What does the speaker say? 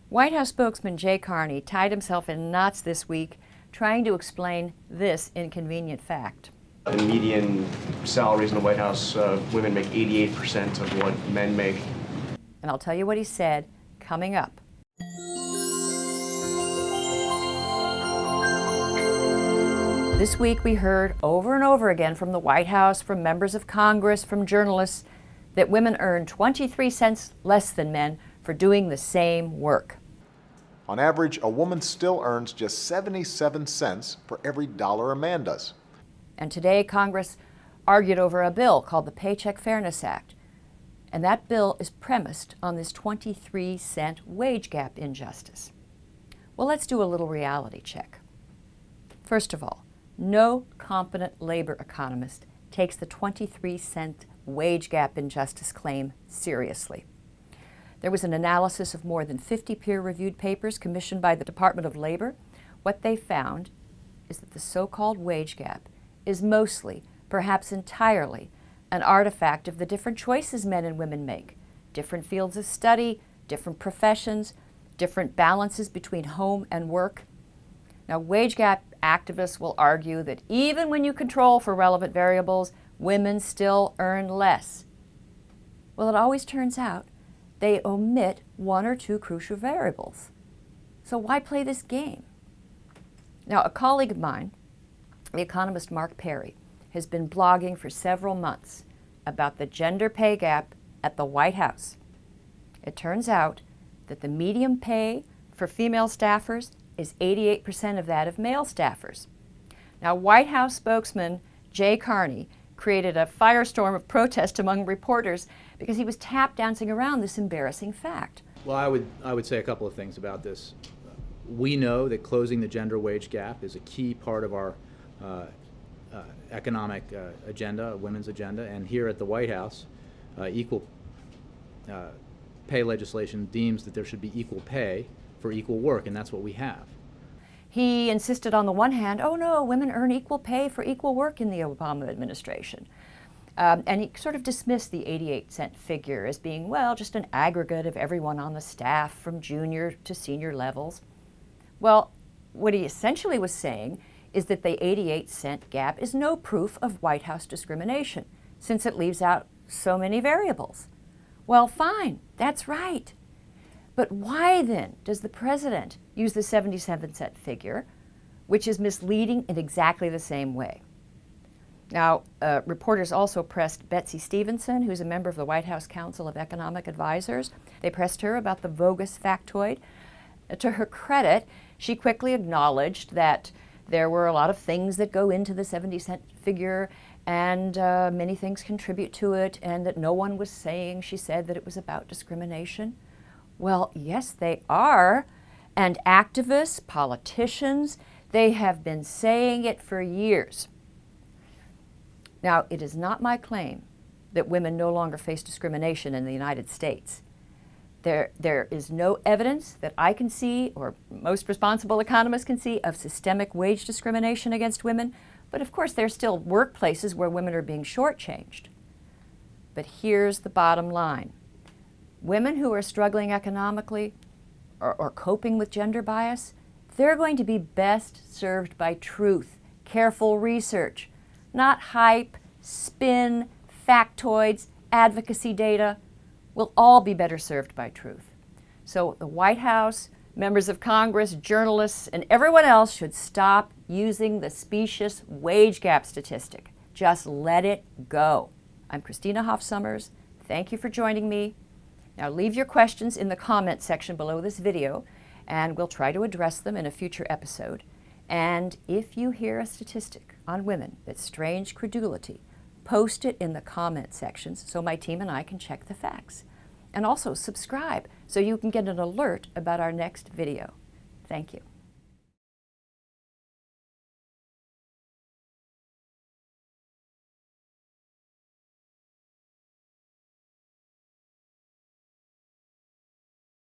White House spokesman Jay Carney tied himself in knots this week trying to explain this inconvenient fact. The median salaries in the White House, women make 88% of what men make. And I'll tell you what he said coming up. This week we heard over and over again from the White House, from members of Congress, from journalists, that women earn 23 cents less than men for doing the same work. On average, a woman still earns just 77 cents for every dollar a man does. And today Congress argued over a bill called the Paycheck Fairness Act. And that bill is premised on this 23-cent wage gap injustice. Well, let's do a little reality check. First of all, no competent labor economist takes the 23-cent wage gap injustice claim seriously. There was an analysis of more than 50 peer-reviewed papers commissioned by the Department of Labor. What they found is that the so-called wage gap is mostly, perhaps entirely, an artifact of the different choices men and women make, different fields of study, different professions, different balances between home and work. Now, wage gap activists will argue that even when you control for relevant variables, women still earn less. Well, it always turns out they omit one or two crucial variables. So why play this game? Now, a colleague of mine, the economist Mark Perry, has been blogging for several months about the gender pay gap at the White House. It turns out that the median pay for female staffers is 88% of that of male staffers. Now, White House spokesman Jay Carney created a firestorm of protest among reporters because he was tap dancing around this embarrassing fact. Well, I would say a couple of things about this. We know that closing the gender wage gap is a key part of our economic agenda, women's agenda, and here at the White House, equal pay legislation deems that there should be equal pay for equal work, and that's what we have. He insisted on the one hand, oh no, women earn equal pay for equal work in the Obama administration. And he sort of dismissed the 88-cent figure as being, well, just an aggregate of everyone on the staff from junior to senior levels. Well, what he essentially was saying is that the 88-cent gap is no proof of White House discrimination, since it leaves out so many variables. Well, fine, that's right. But why then does the president use the 77-cent figure, which is misleading in exactly the same way? Now, reporters also pressed Betsy Stevenson, who's a member of the White House Council of Economic Advisors. They pressed her about the bogus factoid. To her credit, she quickly acknowledged that there were a lot of things that go into the 70-cent figure, and many things contribute to it, and that no one was saying, she said, that it was about discrimination. Well, yes, they are. And activists, politicians, they have been saying it for years. Now, it is not my claim that women no longer face discrimination in the United States. There is no evidence that I can see, or most responsible economists can see, of systemic wage discrimination against women. But of course, there's still workplaces where women are being shortchanged. But here's the bottom line. Women who are struggling economically or coping with gender bias, they're going to be best served by truth, careful research, not hype, spin, factoids, advocacy data. We'll all be better served by truth. So the White House, members of Congress, journalists, and everyone else should stop using the specious wage gap statistic. Just let it go. I'm Christina Hoff Sommers. Thank you for joining me. Now leave your questions in the comment section below this video, and we'll try to address them in a future episode. And if you hear a statistic on women that's strange credulity, post it in the comment sections so my team and I can check the facts. And also subscribe so you can get an alert about our next video. Thank you.